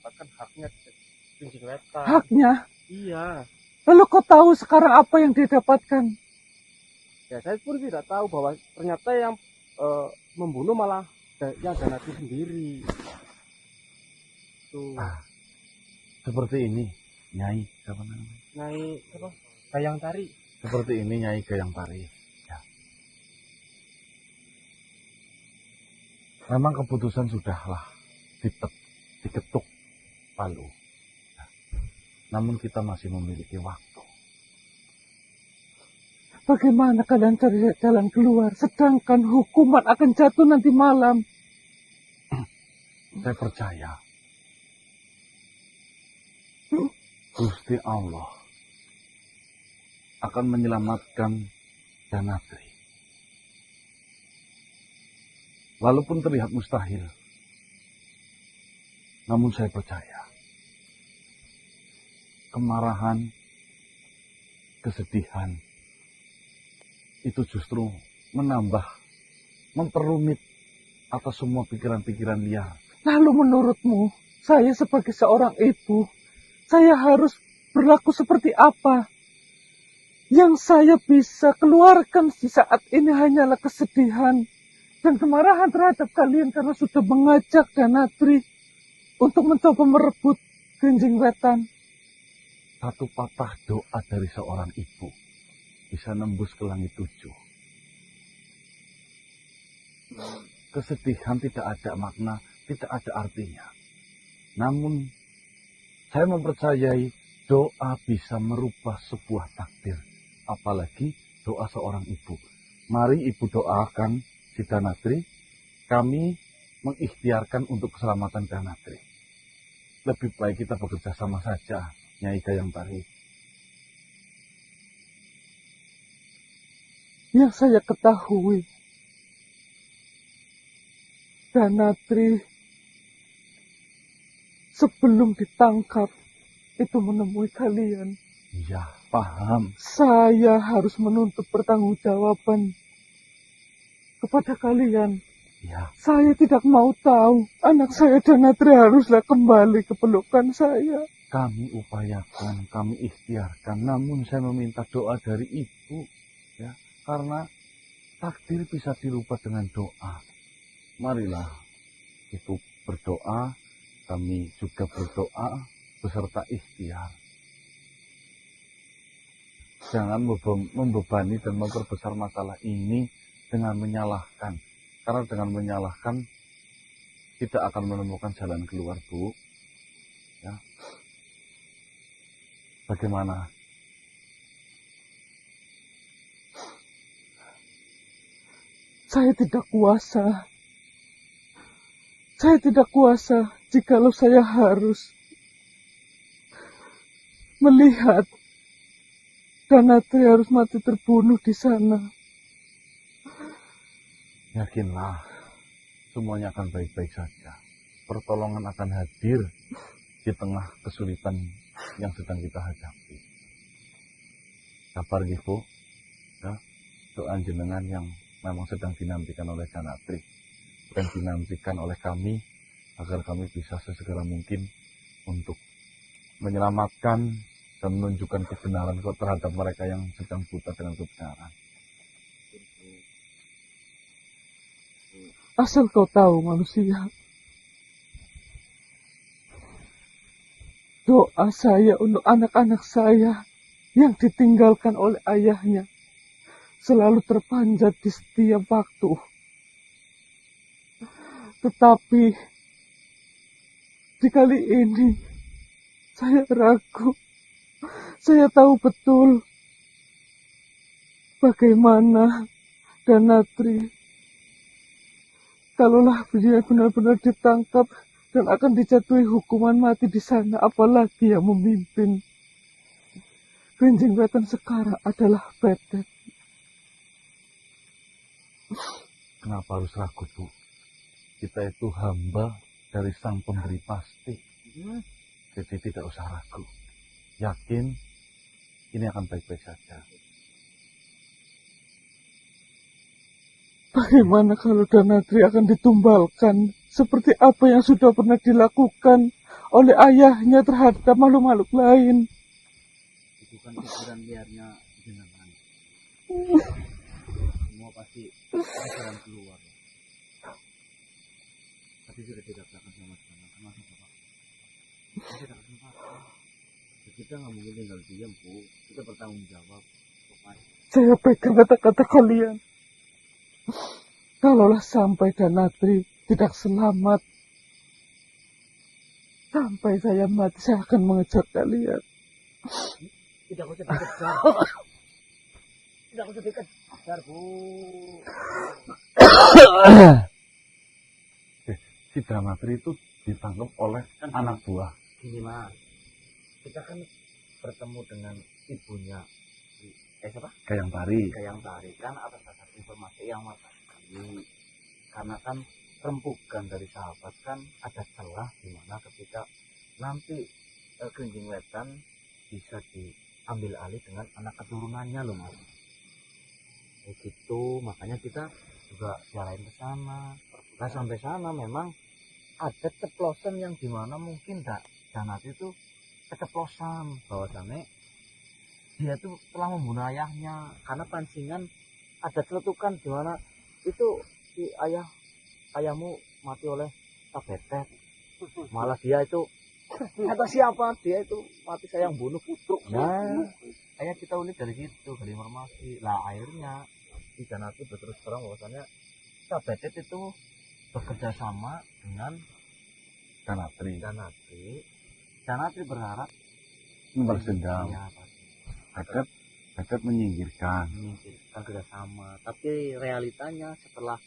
mendapatkan haknya Genjing Wetan. Haknya? Iya. Lalu kau tahu sekarang apa yang dia dapatkan? Ya saya pun tidak tahu bahwa ternyata yang membunuh malah yang Danatri sendiri. Tuh. Seperti ini, Nyai, siapa namanya? Nyai apa? Gayang Tari. Seperti ini Nyai Gayang Tari. Ya. Memang keputusan sudahlah diketuk palu. Ya. Namun kita masih memiliki waktu. Bagaimana kalian cari jalan keluar, sedangkan hukuman akan jatuh nanti malam? Saya percaya Gusti Allah akan menyelamatkan Danatri. Walaupun terlihat mustahil, namun saya percaya kemarahan, kesedihan itu justru memperumit atas semua pikiran-pikiran liar. Lalu menurutmu, saya sebagai seorang ibu, saya harus berlaku seperti apa? Yang saya bisa keluarkan di saat ini hanyalah kesedihan dan kemarahan terhadap kalian karena sudah mengajak Danatri untuk mencoba merebut Genjing Wetan. Satu patah doa dari seorang ibu bisa nembus ke langit 7. Kesedihan tidak ada makna, tidak ada artinya. Namun, saya mempercayai doa bisa merubah sebuah takdir. Apalagi doa seorang ibu. Mari ibu doakan si Danatri, kami mengikhtiarkan untuk keselamatan Danatri. Lebih baik kita bekerja sama saja, Nyai Gayang Tari. Yang saya ketahui, Danatri sebelum ditangkap itu menemui kalian. Iya, paham. Saya harus menuntut pertanggungjawaban kepada kalian. Ya. Saya tidak mau tahu anak saya Danatri haruslah kembali ke pelukan saya. Kami upayakan, kami ikhtiarkan, namun saya meminta doa dari ibu, ya, karena takdir bisa dirubah dengan doa. Marilah ibu berdoa, kami juga berdoa beserta ikhtiar. Jangan membebani dan memperbesar masalah ini dengan menyalahkan. Karena dengan menyalahkan tidak akan menemukan jalan keluar, Bu. Ya. Bagaimana? Saya tidak kuasa. Saya tidak kuasa jikalau saya harus melihat Danatri harus mati terbunuh di sana. Yakinlah, semuanya akan baik-baik saja. Pertolongan akan hadir di tengah kesulitan yang sedang kita hadapi. Sabar Bu, ya, doa jenengan yang memang sedang dinantikan oleh Danatri dan dinantikan oleh kami agar kami bisa sesegera mungkin untuk menyelamatkan dan menunjukkan kebenaran terhadap mereka yang sedang buta dengan kebenaran. Asal kau tahu manusia, doa saya untuk anak-anak saya yang ditinggalkan oleh ayahnya selalu terpanjat di setiap waktu. Tetapi di kali ini saya ragu. Saya tahu betul bagaimana Danatri kalaulah dia benar-benar ditangkap dan akan dijatuhi hukuman mati di sana, apalagi yang memimpin. Genjing Wetan sekarang adalah Petet. Kenapa harus ragu, Bu? Kita itu hamba dari Sang Pemberi pasti. Jadi tidak usah ragu. Yakin ini akan baik-baik saja. Bagaimana kalau Danatri akan ditumbalkan seperti apa yang sudah pernah dilakukan oleh ayahnya terhadap makhluk-makhluk lain. Itu kan pikiran liarnya jenengan. Semua pasti ada jalan keluar. Tapi sudah tidak akan sama-sama. Masa Bapak? Masih ada kesempatan. Kita nggak mungkin tinggal diam, Bu. Kita bertanggung jawab. Saya pegang kata-kata kalian. Kalaulah sampai Danatri tidak selamat, sampai saya mati, saya akan mengejar kalian. Tidak usah dikejar. Tidak usah dikejar, Bu. Si Danatri itu ditangkap oleh anak buah. Gini, Mas. Kita kan bertemu dengan ibunya. Siapa? Kayang Tari kan atas dasar informasi yang Mas kasih. Karena kan rembukan dari sahabat kan ada celah di mana ketika nanti Kerinjing Wetan bisa diambil alih dengan anak keturunannya loh, Mas. Begitu, makanya kita juga jalan ke sana. Nah, sampai sana memang ada ceplosan yang dimana mungkin Danat itu keceplosan bahwasannya dia tuh telah membunuh ayahnya karena pancingan ada celetukan di mana itu si ayahmu mati oleh tabetet. Malah dia itu kata siapa dia itu mati saya yang bunuh putruk. Nah, kayak kita unik dari situ, dari informasi. Lah akhirnya si Danati berterus terang bahwasannya tabetet itu bekerja sama dengan Danatri berharap membalas dendam. Ya, Betet menyingkirkan kerjasama, tapi realitanya setelah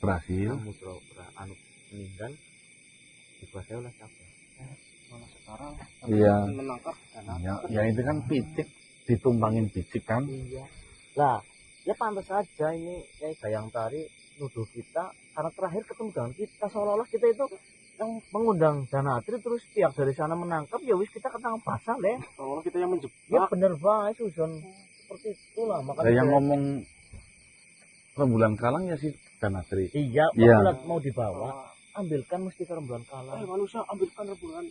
berhasil meninggal dikuasai oleh capek. Sekarang menangkap ya itu kan picik ditumbangin picik kan. Iya. Lah ya pantas saja ini kayak Kayang Tari nuduh kita karena terakhir ketemu dengan kita seolah-olah kita itu yang mengundang Danatri terus pihak dari sana menangkap ya wis kita ketangkap pasal ya. Oh, kita yang menjebak. Ya bener banget Susan. Seperti itulah makanya yang ngomong rembulan kalang ya si Danatri. Iya, ya. Mau dibawa ambilkan mesti ke rembulan kalang. Manusia ambilkan rembulan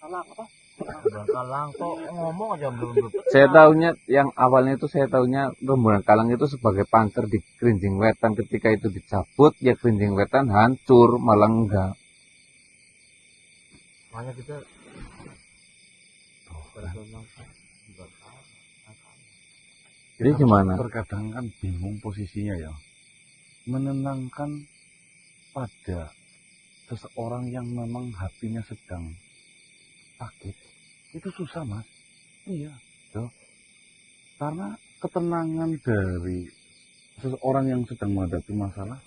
kalang apa? Rembulan kalang kok ngomong aja belum. Saya tahunya yang awalnya itu saya tahunya rembulan kalang itu sebagai pancer di Kerinjing Wetan, ketika itu dicabut ya Kerinjing Wetan hancur malah enggak. Makanya kita jadi gimana? Terkadang kan bingung posisinya ya. Menenangkan pada seseorang yang memang hatinya sedang sakit itu susah, Mas. Iya, toh. Karena ketenangan dari seseorang yang sedang menghadapi masalah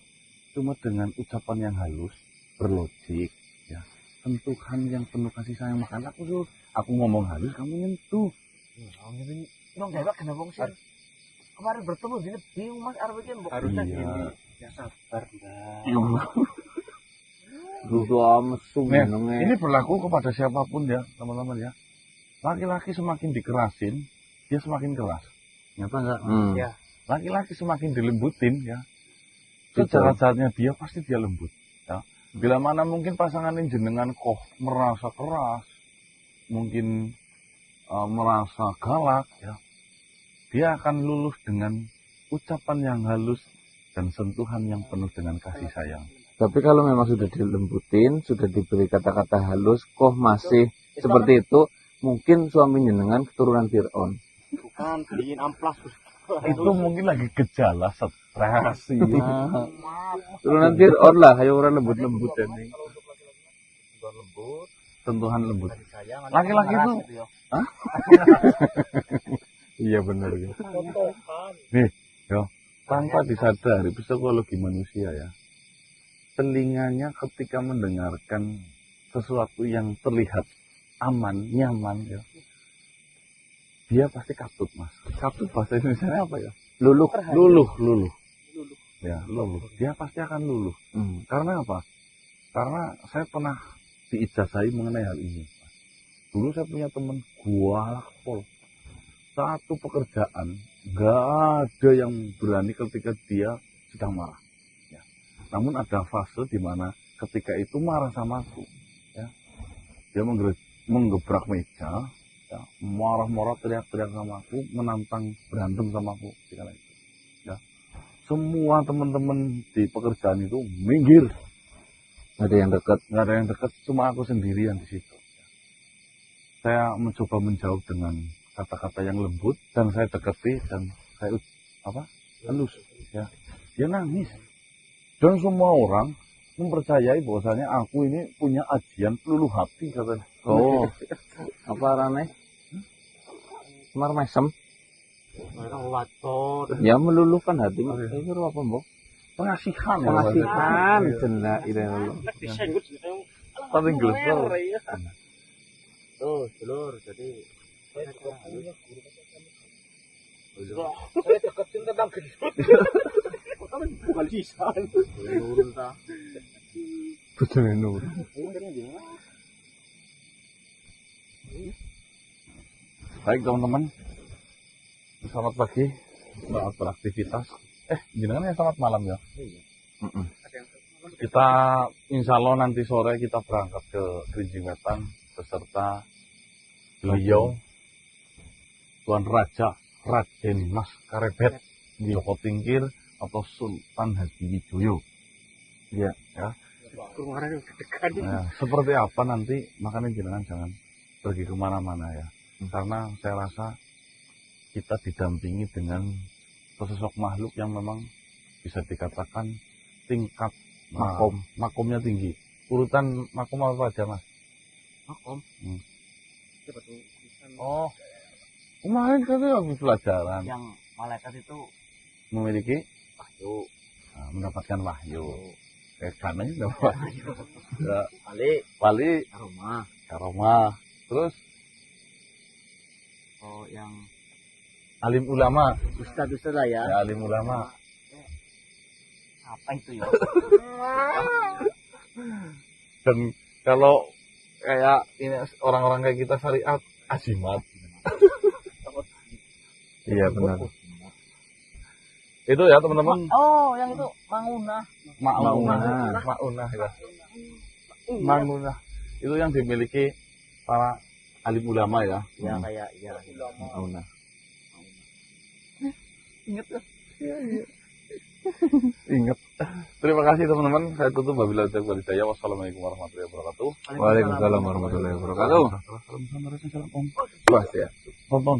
cuma dengan ucapan yang halus, berlogik, ya. Sentuhan yang penuh kasih sayang, makanya aku ngomong halus kamu nyentuh. Nong gak kenapa sih? Kemarin bertemu gini bingung Mas Arwin harusnya gini. Ya sabar, Mbak. Ini berlaku kepada siapapun ya, teman-teman ya. Laki-laki semakin dikerasin, dia semakin keras. Nyata enggak? Ya. Laki-laki semakin dilembutin ya. Secara-caranya dia pasti dia lembut. Ya. Bila mana mungkin pasangan ini jenengan kok merasa keras, mungkin merasa galak ya. Dia akan luluh dengan ucapan yang halus dan sentuhan yang penuh dengan kasih sayang. Tapi kalau memang sudah dilembutin, sudah diberi kata-kata halus, kok masih seperti itu, mungkin suami jenengan keturunan Fir'aun. Bukan, beliin amplas. Itu mungkin lagi gejala stres. Turunan Fir'aun lah, ayo orang lembut-lembut ini. Sentuhan lembut. Laki-laki itu, hah? Iya benar ya. Nih, yo, tanpa disadari psikologi manusia ya. Telinganya ketika mendengarkan sesuatu yang terlihat aman, nyaman ya. Dia pasti katut, Mas. Katut bahasa Indonesia apa ya? Luluh. Ya, luluh. Dia pasti akan luluh. Karena apa? Karena saya pernah diijazahi mengenai hal ini. Dulu saya punya teman gua pol. Satu pekerjaan nggak ada yang berani ketika dia sedang marah. Ya. Namun ada fase di mana ketika itu marah sama aku. Ya. Dia menggebrak meja, ya, marah-marah teriak-teriak sama aku, menantang berantem sama aku. Ya. Semua teman-teman di pekerjaan itu minggir. Nggak ada yang dekat. Nggak ada yang dekat, cuma aku sendirian di situ. Saya mencoba menjauh dengan kata-kata yang lembut, dan saya dekati, dan saya halus. Ya. Dia nangis. Dan semua orang mempercayai bahwasanya aku ini punya ajian peluluh hati, katanya. Oh, apa rane? Semar mesem. Ya meluluhkan hati. Itu apa, Mbok? Pengasihan ya. Pengasihan cendak itu. Paling gelesel. Tuh, dulur, jadi Saya deketin tentang gendut. bukan sisan. Bojone Nur. Baik teman-teman, selamat pagi, selamat beraktivitas. Gimana ya, selamat malam ya. Kita insya Allah nanti sore kita berangkat ke Kerinjing Wetan beserta beliau Tuan Raja Raden Mas Karebet Joko Tingkir atau Sultan Hadiwijoyo. Ya. Nah, seperti apa nanti, makanya jangan pergi kemana-mana ya. Karena saya rasa kita didampingi dengan sesosok makhluk yang memang bisa dikatakan tingkat makomnya tinggi. Urutan makom apa aja, Mas? Makom. Oh, kemarin kan habis pelajaran. Yang malaikat itu Memiliki wahyu, mendapatkan wahyu. Kananya dapat wahyu. Ya, wali, Wali, aroma. Terus Oh, yang alim ulama. ustaz lah ya. Ya, alim ulama. Apa itu ya? Dan kalau kayak ini orang-orang kayak kita syariat azimat. Iya benar. Itu ya teman-teman. Oh, yang itu Mangunah. Maunah ya. Mangunah. Itu yang dimiliki para alim ulama ya. Ya kayak ya. Maunah. Ingat ya? Ingat. Terima kasih teman-teman. Saya tutup wabillahi taufiq wal hidayah. Wassalamualaikum warahmatullahi wabarakatuh. Waalaikumsalam warahmatullahi wabarakatuh. Salam. Luas ya. Tonton.